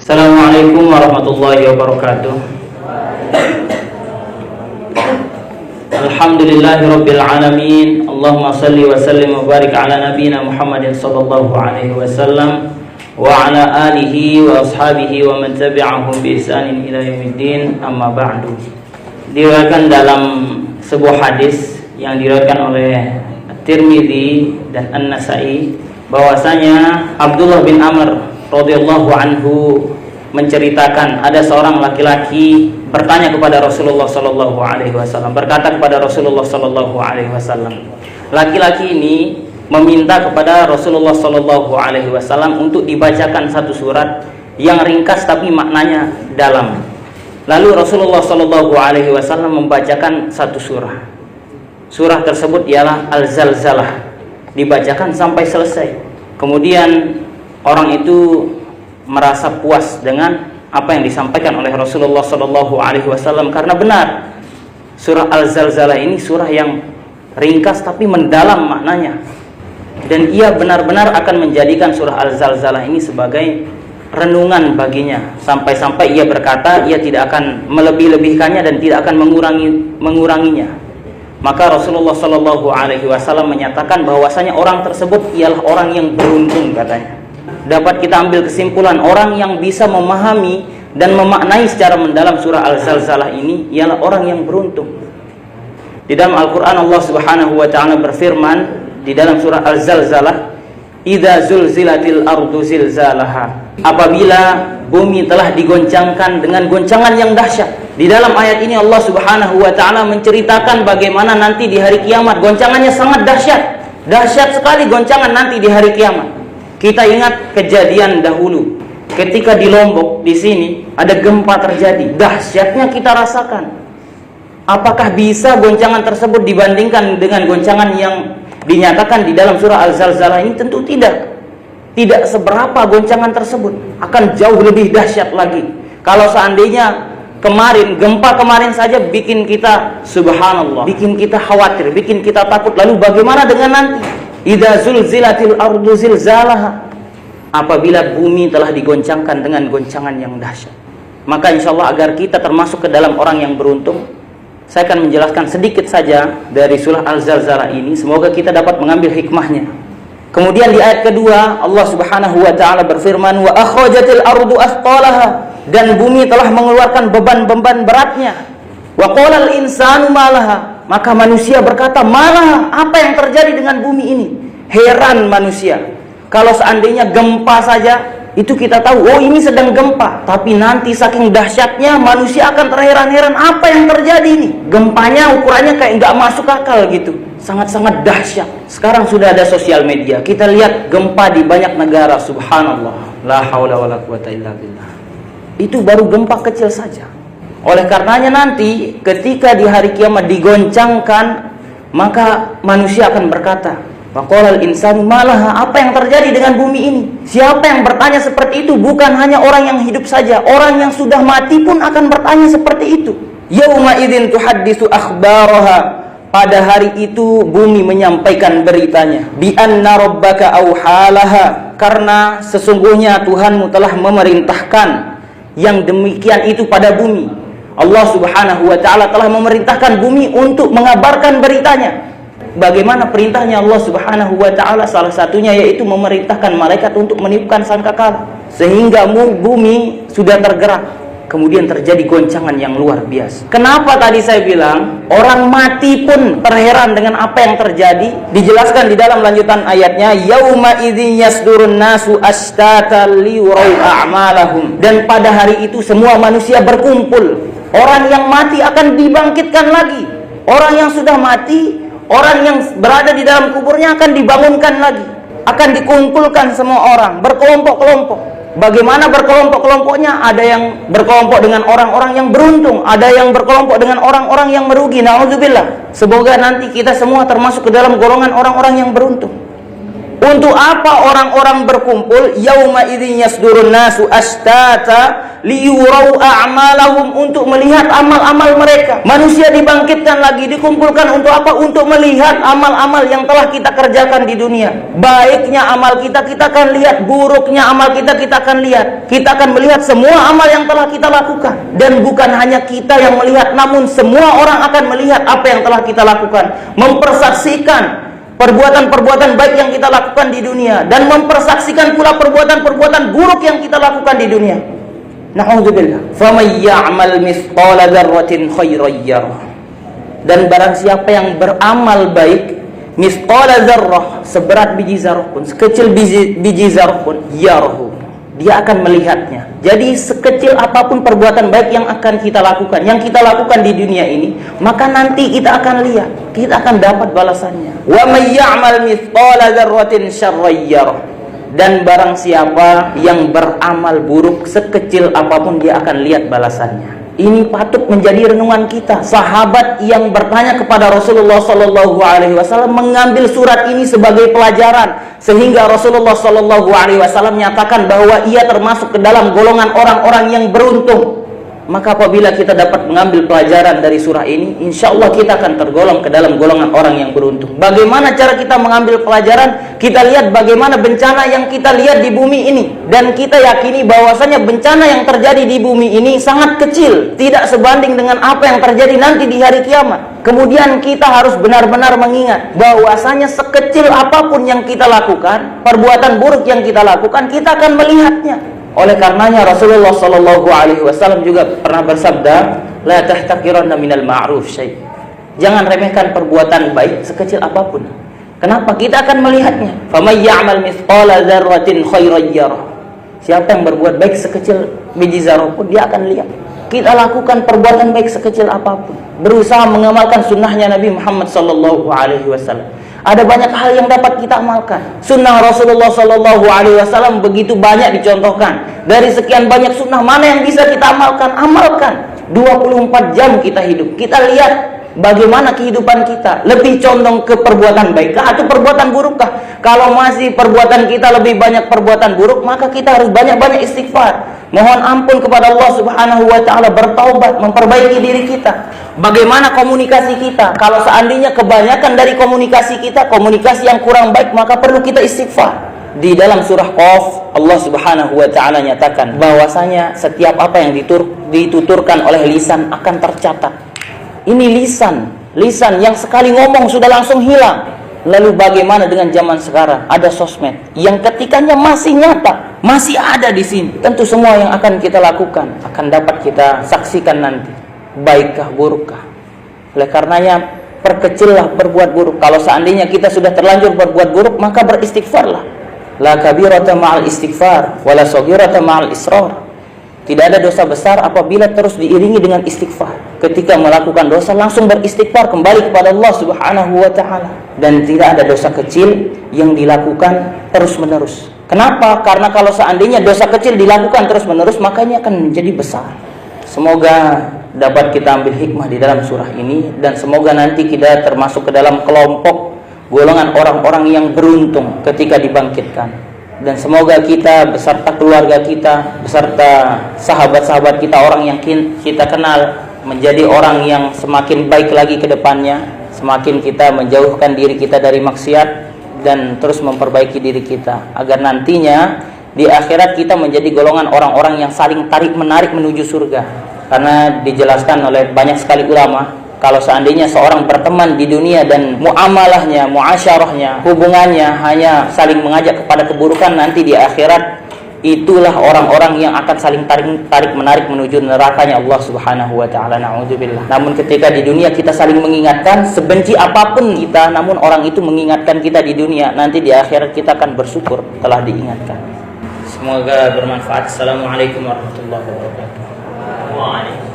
Assalamualaikum warahmatullahi wabarakatuh. Alhamdulillahirabbil alamin. Allahumma shalli wa sallim wa barik ala nabiyyina Muhammadin sallallahu alaihi wasallam wa ala alihi wa ashabihi wa man tabi'ahum bi ihsanin ila yaumiddin. Amma ba'du. Diriwayatkan dalam sebuah hadis yang diriwayatkan oleh Tirmidzi dan An-Nasa'i bahwasanya Abdullah bin Amr radhiyallahu anhu menceritakan ada seorang laki-laki bertanya kepada Rasulullah sallallahu alaihi wasallam, berkata kepada Rasulullah sallallahu alaihi wasallam. Laki-laki ini meminta kepada Rasulullah sallallahu alaihi wasallam untuk dibacakan satu surat yang ringkas tapi maknanya dalam. Lalu Rasulullah sallallahu alaihi wasallam membacakan satu surah. Surah tersebut ialah Al-Zalzalah. Dibacakan sampai selesai. Kemudian orang itu merasa puas dengan apa yang disampaikan oleh Rasulullah sallallahu alaihi wasallam karena benar surah Al-Zalzalah ini surah yang ringkas tapi mendalam maknanya, dan ia benar-benar akan menjadikan surah Al-Zalzalah ini sebagai renungan baginya, sampai-sampai ia berkata ia tidak akan melebih-lebihkannya dan tidak akan menguranginya. Maka Rasulullah sallallahu alaihi wasallam menyatakan bahwasanya orang tersebut ialah orang yang beruntung, katanya. Dapat kita ambil kesimpulan orang yang bisa memahami dan memaknai secara mendalam surah Al-Zalzalah ini ialah orang yang beruntung. Di dalam Al-Quran Allah Subhanahu wa ta'ala berfirman di dalam surah Al-Zalzalah, "Idza zulzilatil ardu zilzalaha." Apabila bumi telah digoncangkan dengan goncangan yang dahsyat. Di dalam ayat ini Allah Subhanahu wa ta'ala menceritakan bagaimana nanti di hari kiamat goncangannya sangat dahsyat. Dahsyat sekali goncangan nanti di hari kiamat. Kita ingat kejadian dahulu ketika di Lombok di sini ada gempa terjadi, dahsyatnya kita rasakan. Apakah bisa goncangan tersebut dibandingkan dengan goncangan yang dinyatakan di dalam surah Al-Zalzalah ini? Tentu tidak. Tidak seberapa goncangan tersebut, akan jauh lebih dahsyat lagi. Kalau seandainya gempa kemarin saja bikin kita subhanallah, bikin kita khawatir, bikin kita takut, lalu bagaimana dengan nanti? Idza zulzilatil ardu zilzalaha. Apabila bumi telah digoncangkan dengan goncangan yang dahsyat. Maka insyaallah agar kita termasuk ke dalam orang yang beruntung, saya akan menjelaskan sedikit saja dari surah Al-Zalzalah ini, semoga kita dapat mengambil hikmahnya. Kemudian di ayat kedua Allah Subhanahu wa ta'ala berfirman, "Wa akhrajatil ardu athqalaha." Dan bumi telah mengeluarkan beban-beban beratnya. "Wa qalal insanu malaha." Maka manusia berkata, "Malah, apa yang terjadi dengan bumi ini?" Heran manusia. Kalau seandainya gempa saja, itu kita tahu, oh ini sedang gempa. Tapi nanti saking dahsyatnya, manusia akan terheran-heran, apa yang terjadi ini? Gempanya ukurannya kayak nggak masuk akal gitu. Sangat-sangat dahsyat. Sekarang sudah ada sosial media. Kita lihat gempa di banyak negara, subhanallah. La haula wala quwata illa billah. Itu baru gempa kecil saja. Oleh karenanya nanti ketika di hari kiamat digoncangkan, maka manusia akan berkata, "Waqalal insanu malaha." Apa yang terjadi dengan bumi ini? Siapa yang bertanya seperti itu? Bukan hanya orang yang hidup saja, orang yang sudah mati pun akan bertanya seperti itu. Yauma idzin tuhaddisu akhbaraha. Pada hari itu bumi menyampaikan beritanya. Bi anna rabbaka auhalaha. Karena sesungguhnya Tuhanmu telah memerintahkan yang demikian itu pada bumi. Allah Subhanahu wa ta'ala telah memerintahkan bumi untuk mengabarkan beritanya. Bagaimana perintahnya Allah Subhanahu wa ta'ala? Salah satunya yaitu memerintahkan malaikat untuk meniupkan sangkakala, sehingga bumi sudah tergerak. Kemudian terjadi goncangan yang luar biasa. Kenapa tadi saya bilang orang mati pun terheran dengan apa yang terjadi? Dijelaskan di dalam lanjutan ayatnya, "Yauma idzin yasdurun nasu ashtata liyurau a'malahum." Dan pada hari itu semua manusia berkumpul. Orang yang mati akan dibangkitkan lagi. Orang yang sudah mati, orang yang berada di dalam kuburnya akan dibangunkan lagi. Akan dikumpulkan semua orang, berkelompok-kelompok. Bagaimana berkelompok-kelompoknya? Ada yang berkelompok dengan orang-orang yang beruntung, ada yang berkelompok dengan orang-orang yang merugi. Na'udzubillah. Semoga nanti kita semua termasuk ke dalam golongan orang-orang yang beruntung. Untuk apa orang-orang berkumpul? Yauma idzin yasdurun nasu ashtata liyurau a'malahum, untuk melihat amal-amal mereka. Manusia dibangkitkan lagi, dikumpulkan untuk apa? Untuk melihat amal-amal yang telah kita kerjakan di dunia. Baiknya amal kita, kita akan lihat. Buruknya amal kita, kita akan lihat. Kita akan melihat semua amal yang telah kita lakukan. Dan bukan hanya kita yang melihat, namun semua orang akan melihat apa yang telah kita lakukan. Mempersaksikan perbuatan-perbuatan baik yang kita lakukan di dunia, dan mempersaksikan pula perbuatan-perbuatan buruk yang kita lakukan di dunia. Na'udzubillah. Faman ya'mal mithqala dzarratin khairan yarah. Dan barang siapa yang beramal baik, mithqala dzarrah, seberat biji zarah pun, sekecil biji zarah pun, yarahu, dia akan melihatnya. Jadi sekecil apapun perbuatan baik yang akan kita lakukan, yang kita lakukan di dunia ini, maka nanti kita akan lihat, kita akan dapat balasannya. Wa may ya'mal mithqala dzarratin syarran yarah. Dan barang siapa yang beramal buruk, sekecil apapun dia akan lihat balasannya. Ini patut menjadi renungan kita. Sahabat yang bertanya kepada Rasulullah sallallahu alaihi wasallam mengambil surat ini sebagai pelajaran, sehingga Rasulullah sallallahu alaihi wasallam menyatakan bahwa ia termasuk ke dalam golongan orang-orang yang beruntung. Maka apabila kita dapat mengambil pelajaran dari surah ini, insya Allah kita akan tergolong ke dalam golongan orang yang beruntung. Bagaimana cara kita mengambil pelajaran? Kita lihat bagaimana bencana yang kita lihat di bumi ini, dan kita yakini bahwasanya bencana yang terjadi di bumi ini sangat kecil, tidak sebanding dengan apa yang terjadi nanti di hari kiamat. Kemudian kita harus benar-benar mengingat bahwasanya sekecil apapun yang kita lakukan, perbuatan buruk yang kita lakukan, kita akan melihatnya. Oleh karenanya Rasulullah sallallahu alaihi wasallam juga pernah bersabda, la tahtaqiranna minal ma'ruf syai'. Jangan remehkan perbuatan baik sekecil apapun. Kenapa? Kita akan melihatnya. Faman ya'mal mithqala dzarratin khairan yarah. Siapa yang berbuat baik sekecil biji zarah pun, dia akan lihat. Kita lakukan perbuatan baik sekecil apapun, berusaha mengamalkan sunnahnya Nabi Muhammad sallallahu alaihi wasallam. Ada banyak hal yang dapat kita amalkan. Sunnah Rasulullah sallallahu alaihi wasallam begitu banyak dicontohkan. Dari sekian banyak sunnah, mana yang bisa kita amalkan? Amalkan. 24 jam kita hidup. Kita lihat bagaimana kehidupan kita. Lebih condong ke perbuatan baik atau perbuatan burukkah? Kalau masih perbuatan kita lebih banyak perbuatan buruk, maka kita harus banyak-banyak istighfar. Mohon ampun kepada Allah Subhanahu wa taala, bertaubat, memperbaiki diri kita. Bagaimana komunikasi kita? Kalau seandainya kebanyakan dari komunikasi kita komunikasi yang kurang baik, maka perlu kita istighfar. Di dalam surah Qaf, Allah Subhanahu wa taala nyatakan bahwasanya setiap apa yang dituturkan oleh lisan akan tercatat. Ini lisan yang sekali ngomong sudah langsung hilang. Lalu bagaimana dengan zaman sekarang? Ada sosmed yang ketikanya masih nyata, masih ada di sini. Tentu semua yang akan kita lakukan akan dapat kita saksikan nanti, baikkah burukkah. Oleh karenanya perkecillah berbuat buruk. Kalau seandainya kita sudah terlanjur berbuat buruk, maka beristighfarlah. La kabirata ma'al istighfar wala saghirata ma'al israr. Tidak ada dosa besar apabila terus diiringi dengan istighfar. Ketika melakukan dosa langsung beristighfar kembali kepada Allah Subhanahu wa taala. Dan tidak ada dosa kecil yang dilakukan terus-menerus. Kenapa? Karena kalau seandainya dosa kecil dilakukan terus-menerus, maka ini akan menjadi besar. Semoga dapat kita ambil hikmah di dalam surah ini, dan semoga nanti kita termasuk ke dalam kelompok golongan orang-orang yang beruntung ketika dibangkitkan. Dan semoga kita beserta keluarga kita, beserta sahabat-sahabat kita, orang yang kita kenal, menjadi orang yang semakin baik lagi ke depannya. Semakin kita menjauhkan diri kita dari maksiat dan terus memperbaiki diri kita, agar nantinya di akhirat kita menjadi golongan orang-orang yang saling tarik-menarik menuju surga. Karena dijelaskan oleh banyak sekali ulama, kalau seandainya seorang berteman di dunia dan muamalahnya, muasyarahnya, hubungannya hanya saling mengajak kepada keburukan, nanti di akhirat itulah orang-orang yang akan saling tarik-menarik menuju nerakanya Allah Subhanahu wa taala. Na'udzubillah. Namun ketika di dunia kita saling mengingatkan, sebenci apapun kita, namun orang itu mengingatkan kita di dunia, nanti di akhirat kita akan bersyukur telah diingatkan. Semoga bermanfaat. Assalamualaikum warahmatullahi wabarakatuh. Waalaikumsalam.